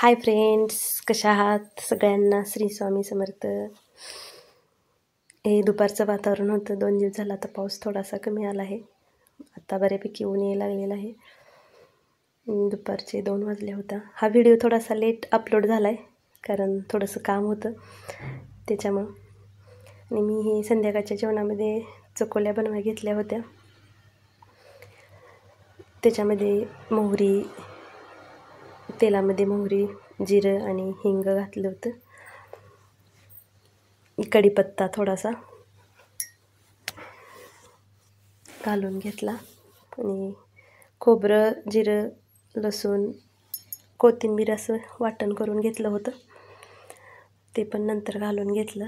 Hi friends, कशा आहात? सगळ्यांना श्री स्वामी समर्थ. हे दुपारचं वातावरण होतं. 2 दिवस झाला आता पाऊस थोडासा कमी आला आहे. आता बऱ्यापैकी ऊन यायला लागलेलं आहे. दुपारचे 2 वाजले होता. हा व्हिडिओ थोडासा लेट अपलोड झाला आहे कारण थोडंसं काम होतं त्याच्यामुळं. आणि मी हे संध्याकाळच्या जेवणामध्ये चकोल्या बनवायला घेतल्या होत्या. त्याच्यामध्ये तेलामध्ये मोहरी, जिरं आणि हिंग घातलं होतं. कढीपत्ता थोडासा घालून घेतला आणि खोबरं, जिरं, लसूण, कोथिंबीर असं वाटण करून घेतलं होतं. ते पण नंतर घालून घेतलं.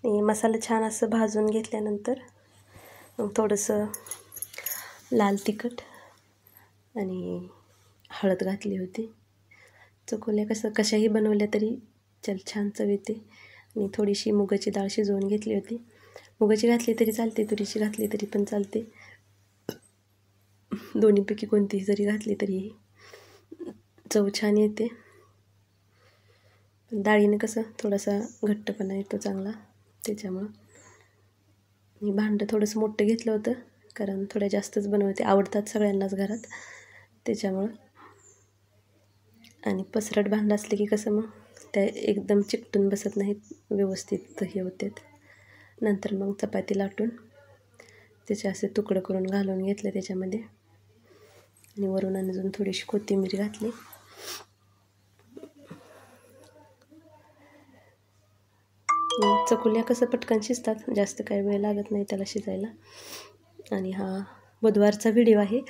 आणि मसाला छान असं भाजून घेतल्यानंतर मग थोडंसं लाल तिखट आणि हळद घातली होती. चकोल्या कशाही बनवल्या तरी छान चव येते. आणि थोडीशी मुगाची डाळ शिजवून घेतली होती. मुगाची घातली तरी चालते, तुरीची घातली तरी पण चालते. दोन्हीपैकी कोणतीही जरी घातली तरी चव छान येते. डाळीनं थोडासा घट्टपणा येतो चांगला त्याच्यामुळं. आणि भांडं थोडंसं मोठं घेतलं होतं कारण थोड्या जास्तच बनवते, आवडतात सगळ्यांनाच घरात त्याच्यामुळं. आणि पसरट भांडं असले की मग त्या एकदम चिकटून बसत नाहीत, व्यवस्थित हे होतात. नंतर मग चपाती लाटून त्याचे असे तुकडं करून घालून घेतले त्याच्यामध्ये. आणि वरून अजून थोडीशी कोथिंबीर घातली. चकुल्या पटकन शिजतात, जास्त काही वेळ लागत नाही त्याला शिजायला. आणि हा बुधवारचा व्हिडिओ आहे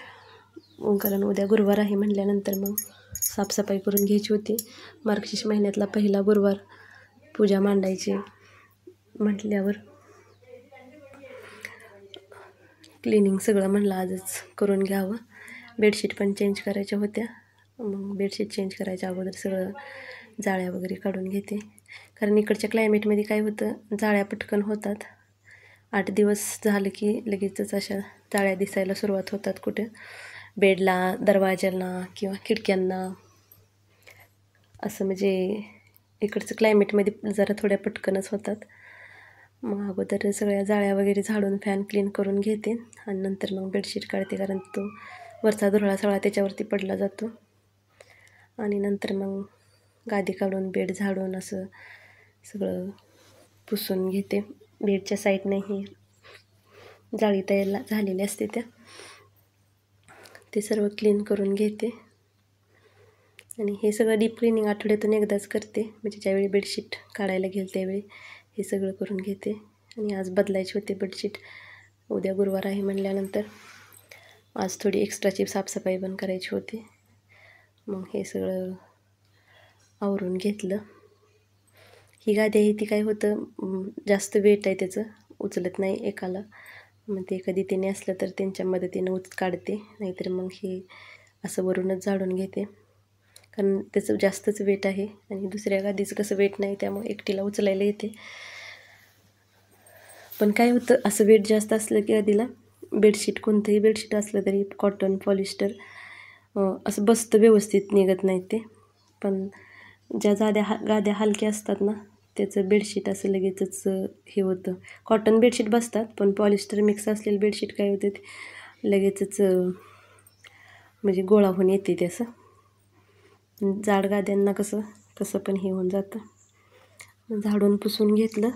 कारण उद्या गुरुवार आहे म्हटल्यानंतर मग साफसफाई करून घ्यायची होती. मार्गशीर्ष महिन्यातला पहिला गुरुवार पूजा मांडायची म्हटल्यावर क्लिनिंग सगळं म्हणलं आजच करून घ्यावं. बेडशीट पण चेंज करायच्या होत्या. मग बेडशीट चेंज करायच्या अगोदर सगळं जाळ्या वगैरे काढून घेते कारण इकडच्या क्लायमेटमध्ये काय होतं, जाळ्या पटकन होतात. 8 दिवस झालं की लगेचच अशा जाळ्या दिसायला सुरुवात होतात कुठं बेडला, दरवाजाला किंवा खिडक्यांना. असं म्हणजे इकडचं क्लायमेटमध्ये जरा थोड्या पटकनच होतात. मग अगोदर सगळ्या जाळ्या वगैरे झाडून फॅन क्लीन करून घेते आणि नंतर मग बेडशीट काढते कारण तो वरचा धुरळा सगळा त्याच्यावरती पडला जातो. आणि नंतर मग गादी काढून बेड झाडून असं सगळं पुसून घेते. बेडच्या साईडनेही जाळी तयार झालेली असते ते सर्व क्लीन करून घेते. आणि हे सगळं डीप क्लिनिंग आठवड्यातून एकदाच करते, म्हणजे ज्यावेळी बेडशीट काढायला घेईल त्यावेळी हे सगळं करून घेते. आणि आज बदलायची होती बेडशीट, उद्या गुरुवार आहे म्हणल्यानंतर आज थोडी एक्स्ट्राची साफसफाई पण करायची होती. मग हे सगळं आवरून घेतलं. ही गादी आहे ती काय होतं, जास्त वेट आहे त्याचं, उचलत नाही एकाला. मग ते कधी त्याने असलं तर त्यांच्या मदतीनं काढते, नाहीतर मग हे असं वरूनच झाडून घेते कारण त्याचं जास्तच वेट आहे. आणि दुसऱ्या गादीचं वेट नाही त्यामुळे एकटीला उचलायला येते. पण काय होतं, असं वेट जास्त असलं की गादीला बेडशीट, कोणतंही बेडशीट असलं तरी कॉटन, पॉलिस्टर असं बसतं, व्यवस्थित निघत नाही ते. पण ज्या गाद्या हलक्या असतात ना त्याचं बेडशीट असं लगेचच हे होतं. कॉटन बेडशीट बसतात पण पॉलिस्टर मिक्स असलेलं बेडशीट काय होतं ते लगेचच म्हणजे गोळा होऊन येते ते असं. जाड गाद्यांना कसं पण हे होऊन जातं. झाडून पुसून घेतलं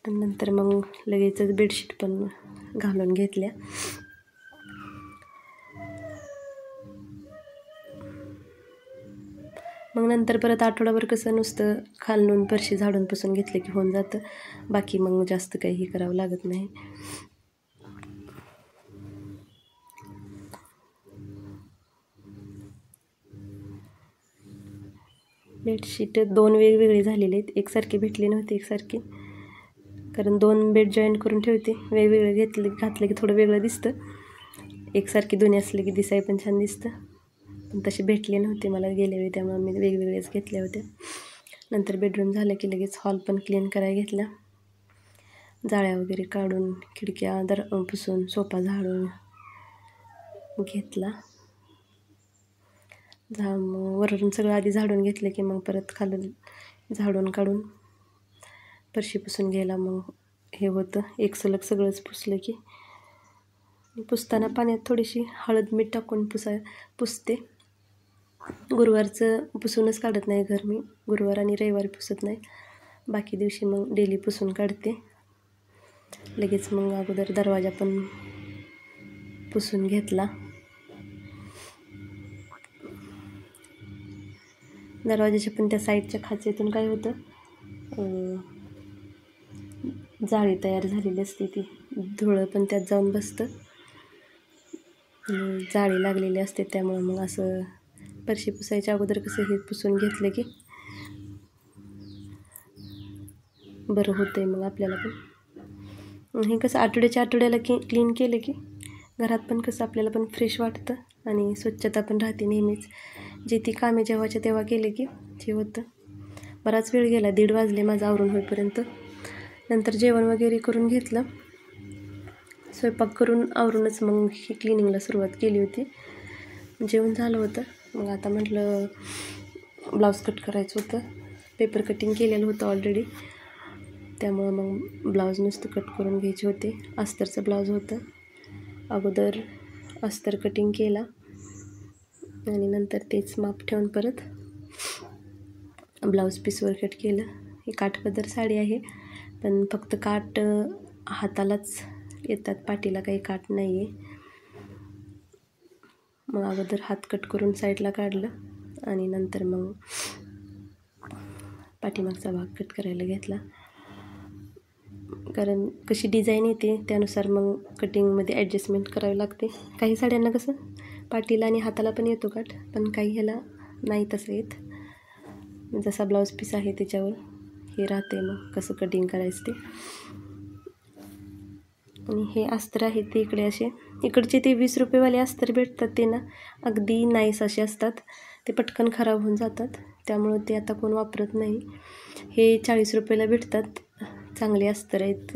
आणि नंतर मग लगेचच बेडशीट पण घालून घेतल्या. मग नंतर परत आठवडाभर नुसतं खालून फरशी झाडून पुसून घेतलं की होऊन जातं. बाकी मग जास्त काही करावं लागत नाही. बेडशीट 2 वेगवेगळे झालेले आहेत, एकसारखे भेटली नव्हती एकसारखी, कारण 2 बेड जॉईंट करून ठेवते. वेगवेगळं घातलं की थोडं वेगळं दिसतं, एकसारखी दोन्ही असले की दिसाय पण छान दिसतं. पण तसे भेटले नव्हते मला गेल्या वेळी, त्यामुळे मी वेगवेगळेच घेतल्या होत्या. नंतर बेडरूम झालं की लगेच हॉल पण क्लीन करायला घेतला. जाळ्या वगैरे काढून, खिडक्या पुसून, सोफा झाडून घेतला. वरून सगळं आधी झाडून घेतलं की मग परत खालून झाडून काढून फरशी पुसून घ्यायला मग हे होतं. एक सलग सगळंच पुसलं की. पुसताना पाण्यात थोडीशी हळद मीठ टाकून पुसते. गुरुवारचं पुसूनच काढत नाही घर मी. गुरुवार आणि रविवारी पुसत नाही. बाकी दिवशी मग डेली पुसून काढते. लगेच मग अगोदर दरवाजा पण पुसून घेतला. दरवाजाच्या पण त्या साईडच्या खाचेतून काय होतं, जाळी तयार झालेली असते, ती धुळं पण त्यात जाऊन बसतं, जाळी लागलेली असते. त्यामुळं मग असं फरशी पुसायच्या अगोदर कसं हे पुसून घेतलं की बरं होतं आहे मग आपल्याला पण. हे कसं आठवड्याला क्लीन केलं की घरात पण कसं आपल्याला पण फ्रेश वाटतं आणि स्वच्छता पण राहते नेहमीच. जे ती कामे जेव्हाच्या तेव्हा केले की हे होतं. बराच वेळ गेला, 1:30 वाजले माझं आवरून होईपर्यंत. नंतर जेवण वगैरे करून घेतलं. स्वयंपाक करून आवरूनच मग ही क्लिनिंगला सुरुवात केली होती. जेवण झालं होतं. मग आता म्हटलं ब्लाऊज कट करायचं होतं. पेपर कटिंग केलेलं होतं ऑलरेडी, त्यामुळं मग ब्लाऊज नुसतं कट करून घ्यायचे होते. अस्तरचं ब्लाऊज होतं. अगोदर अस्तर कटिंग केला आणि नंतर तेच माप ठेवून परत ब्लाऊज पीसवर कट केलं. ही काठपदर साडी आहे, पण फक्त काठ हातालाच येतात, पाठीला काही काठ नाही आहे. मग अगोदर हात कट करून साईडला काढलं आणि नंतर मग पाठीमागचा भाग कट करायला घेतला. कारण कशी डिझाईन येते त्यानुसार मग कटिंगमध्ये ॲडजस्टमेंट करावी लागते. काही साड्यांना कसं पाठीला आणि हाताला पण येतो काठ, पण काही ह्याला नाही तसं येत. जसा ब्लाऊज पीस आहे त्याच्यावर हे राहते मग कसं कटिंग करायचं ते. आणि हे अस्तर आहे ते इकडे असे, इकडचे ते 20 रुपयेवाले अस्तर भेटतात ते ना अगदी नाईस असे असतात. ते पटकन खराब होऊन जातात, त्यामुळं ते आता कोण वापरत नाही. हे 40 रुपयाला भेटतात. चांगले अस्तर आहेत,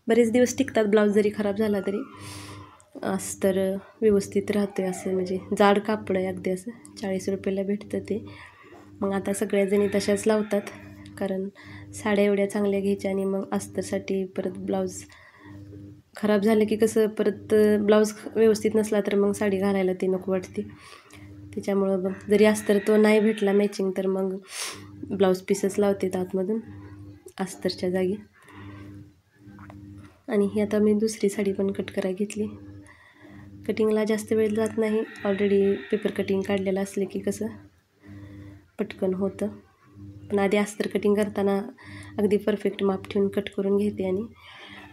बरेच दिवस टिकतात. ब्लाऊज जरी खराब झाला तरी अस्तर व्यवस्थित राहतं आहे. असं म्हणजे जाड कापड आहे अगदी. असं 40 रुपयाला भेटतं ते. मग आता सगळ्याजणी तशाच लावतात, कारण साड्या एवढ्या चांगल्या घ्यायच्या आणि मग अस्तरसाठी परत ब्लाऊज खराब झालं की कसं परत ब्लाऊज व्यवस्थित नसला तर मग साडी घालायला ती नको वाटते. त्याच्यामुळं मग जरी अस्तर तो नाही भेटला मॅचिंग तर मग ब्लाऊज पीसच लावते आतमधून अस्तरच्या जागी. आणि ही आता मी दुसरी साडी पण कट करायला घेतली. कटिंगला जास्त वेळ जात नाही, ऑलरेडी पेपर कटिंग काढलेलं असले की कसं पटकन होतं. पण आधी अस्तर कटिंग करताना अगदी परफेक्ट माप ठेवून कट करून घेते आणि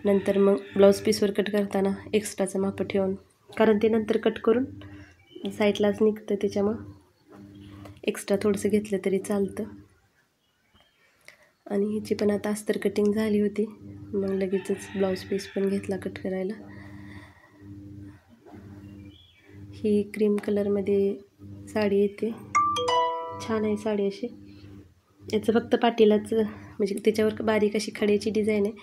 नंतर मग ब्लाऊज पीसवर कट करताना एक्स्ट्राचं माप ठेवून, कारण ते नंतर कट करून साईडलाच निघतं, त्याच्यामुळं एक्स्ट्रा थोडंसं घेतलं तरी चालतं. आणि ह्याची पण आता अस्तर कटिंग झाली होती, मग लगेचच ब्लाऊज पीस पण घेतला कट करायला. ही क्रीम कलरमध्ये साडी येते, छान आहे साडी अशी. याचं फक्त पाठीलाच म्हणजे त्याच्यावर बारीक अशी खड्याची डिझाईन आहे,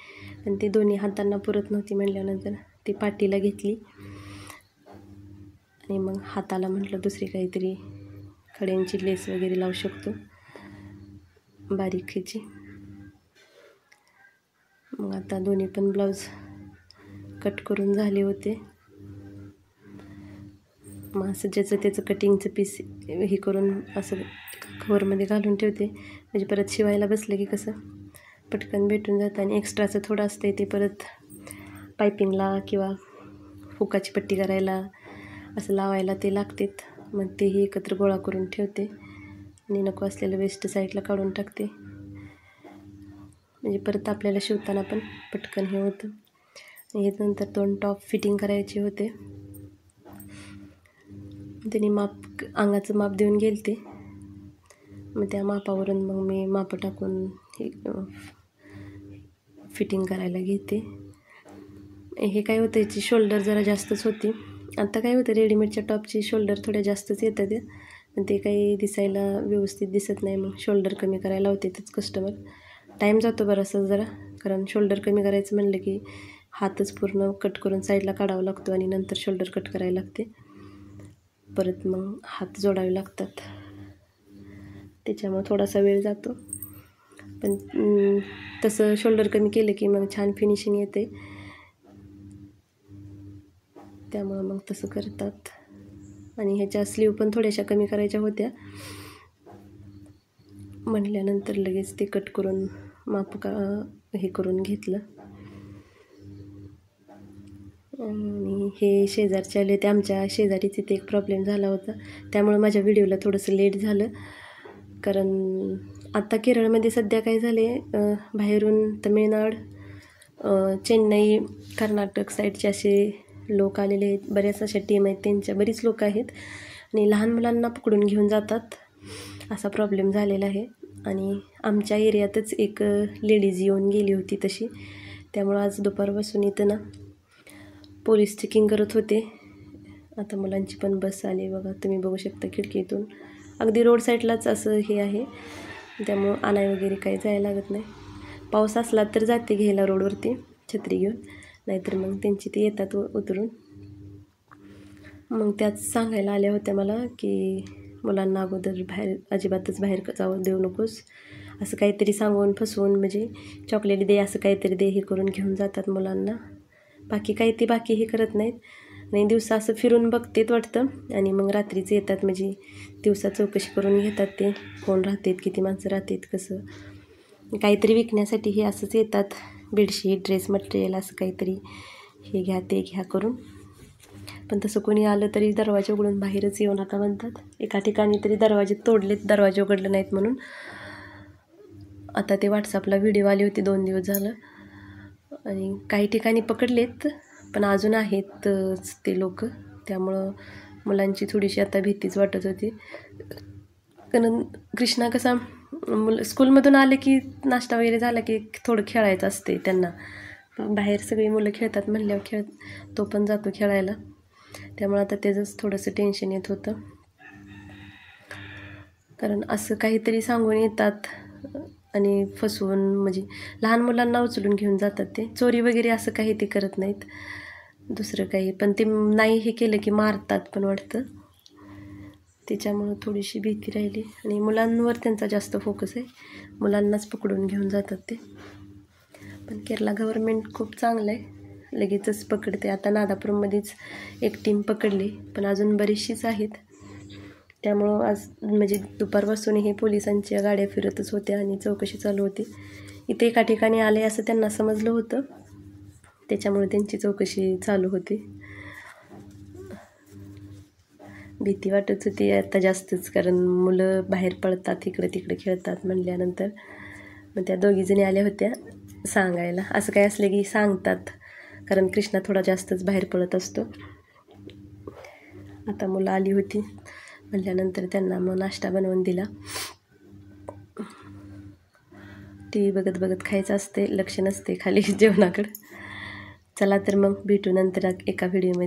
पण ते दोन्ही हातांना पुरत नव्हती म्हणल्यानंतर ती पाठीला घेतली. आणि मग हाताला म्हटलं दुसरी काहीतरी खड्यांची लेस वगैरे लावू शकतो बारीक ह्याची. मग आता दोन्ही पण ब्लाऊज कट करून झाले होते. मग असं ज्याचं त्याचं कटिंगचं पीस हे करून असं कवरमध्ये घालून ठेवते, म्हणजे परत शिवायला बसलं की कसं पटकन भेटून जातं. आणि एक्स्ट्राचं थोडं असतं ते परत पायपिंगला किंवा हुकाची पट्टी करायला असं लावायला ते लागतात. मग तेही एकत्र गोळा करून ठेवते आणि नको असलेलं वेस्ट साईडला काढून टाकते, म्हणजे परत आपल्याला शिवताना पण पटकन हे होतं. हे नंतर 2 टॉप फिटिंग करायचे होते. त्यांनी अंगाचं माप देऊन गेले ते, मग त्या मापावरून मग मी माप टाकून हे फिटिंग करायला घेते. हे काय होतं, याची शोल्डर जरा जास्तच होती. आता काय होतं, रेडीमेडच्या टॉपची शोल्डर थोड्या जास्तच येतात पण ते काही दिसायला व्यवस्थित दिसत नाही. मग शोल्डर कमी करायला होते तेच कस्टमर. टाईम जातो बराचसा जरा, कारण शोल्डर कमी करायचं म्हणलं की हातच पूर्ण कट करून साईडला काढावा लागतो आणि नंतर शोल्डर कट करायला लागते. परत मग हात जोडावे लागतात, त्याच्यामुळे थोडासा वेळ जातो. पण तसं शोल्डर कमी केलं की मग छान फिनिशिंग येते, त्यामुळं मग तसं करतात. आणि ह्याच्या स्लीव पण थोड्याशा कमी करायच्या होत्या, म्हटल्यानंतर लगेच ते कट करून माप हे करून घेतलं. आणि हे शेजारचे आले ते, आमच्या शेजारी तिथे एक प्रॉब्लेम झाला होता, त्यामुळे माझ्या व्हिडिओला थोडंसं लेट झालं. कारण आता केरळमध्ये सध्या काय झाले, बाहेरून तमिळनाड, चेन्नई, कर्नाटक साईडचे असे लोक आलेले आहेत. बऱ्याच अशा टीम आहेत, त्यांच्या बरीच लोक आहेत आणि लहान मुलांना पकडून घेऊन जातात, असा प्रॉब्लेम झालेला आहे. आणि आमच्या एरियातच एक लेडीज येऊन गेली होती तशी, त्यामुळं आज दुपारपासून इथं ना पोलीस चेकिंग करत होते. आता मुलांची पण बस आली बघा, तुम्ही बघू शकता खिडकीतून. अगदी रोड साईडलाच असं हे आहे, त्यामुळं आणाय वगैरे काही जायला लागत नाही. पाऊस असला तर जाते घ्यायला रोडवरती छत्री घेऊन, नाहीतर मग त्यांची ते येतात उतरून. मग त्याच सांगायला आल्या होत्या मला की मुलांना अगोदर अजिबातच बाहेर जाऊ देऊ नकोस, असं काहीतरी सांगून फसवून, म्हणजे चॉकलेट दे असं काहीतरी दे हे करून घेऊन जातात मुलांना. बाकी हे करत नाहीत. आणि दिवसा असं फिरून बघतेत वाटतं आणि मग रात्रीच येतात, म्हणजे दिवसा चौकशी करून घेतात ते कोण राहतात, किती माणसं राहतात, कसं काहीतरी विकण्यासाठी हे असंच येतात. बेडशीट, ड्रेस मटेरियल असं काहीतरी हे घ्या ते घ्या करून. पण तसं कोणी आलं तरी दरवाजे उघडून बाहेरच येऊ नका म्हणतात. एका ठिकाणी तरी दरवाजे तोडलेत, दरवाजे उघडले नाहीत म्हणून. आता ते व्हॉट्सअपला व्हिडिओ आले होते 2 दिवस झालं, आणि काही ठिकाणी पकडलेत, पण अजून आहेत ते लोक, त्यामुळं मुलांची थोडीशी आता भीतीच वाटत होती. कारण कृष्णा कसा स्कूलमधून आले की नाश्ता वगैरे झाला की थोडं खेळायचं असते त्यांना, बाहेर सगळी मुलं खेळतात म्हणल्यावर तो पण जातो खेळायला, त्यामुळे आता त्याचंच थोडंसं टेन्शन येत होतं. कारण असं काहीतरी सांगून येतात आणि फसवून, म्हणजे लहान मुलांना उचलून घेऊन जातात. ते चोरी वगैरे असं काही ते करत नाहीत दुसरं काही, पण ते नाही हे केलं की मारतात पण वाटतं, त्याच्यामुळं थोडीशी भीती राहिली. आणि मुलांवर त्यांचा जास्त फोकस आहे, मुलांनाच पकडून घेऊन जातात ते. पण केरला गव्हर्नमेंट खूप चांगलं आहे, लगेचच पकडते. आता नादापूरमध्येच एक टीम पकडली, पण अजून बरीचशीच आहेत. त्यामुळं आज म्हणजे दुपारपासून हे पोलिसांच्या गाड्या फिरतच होत्या आणि चौकशी चालू होती. इथे एका ठिकाणी आले असं त्यांना समजलं होतं, त्याच्यामुळे त्यांची चौकशी चालू होती. भीती वाटत होती आता जास्तच, कारण मुलं बाहेर पडतात, इकडे तिकडे खेळतात म्हणल्यानंतर. मग त्या दोघीजणी आल्या होत्या सांगायला, असं काय असलं की सांगतात, कारण कृष्णा थोडा जास्तच बाहेर पडत असतो. आता मुलं आली होती म्हटल्यानंतर त्यांना मग नाश्ता बनवून दिला. टी व्ही बघत खायचं असते, लक्ष नसते खाली जेवणाकडं. चला तर मग भेटू नंतर एका व्हिडिओमध्ये.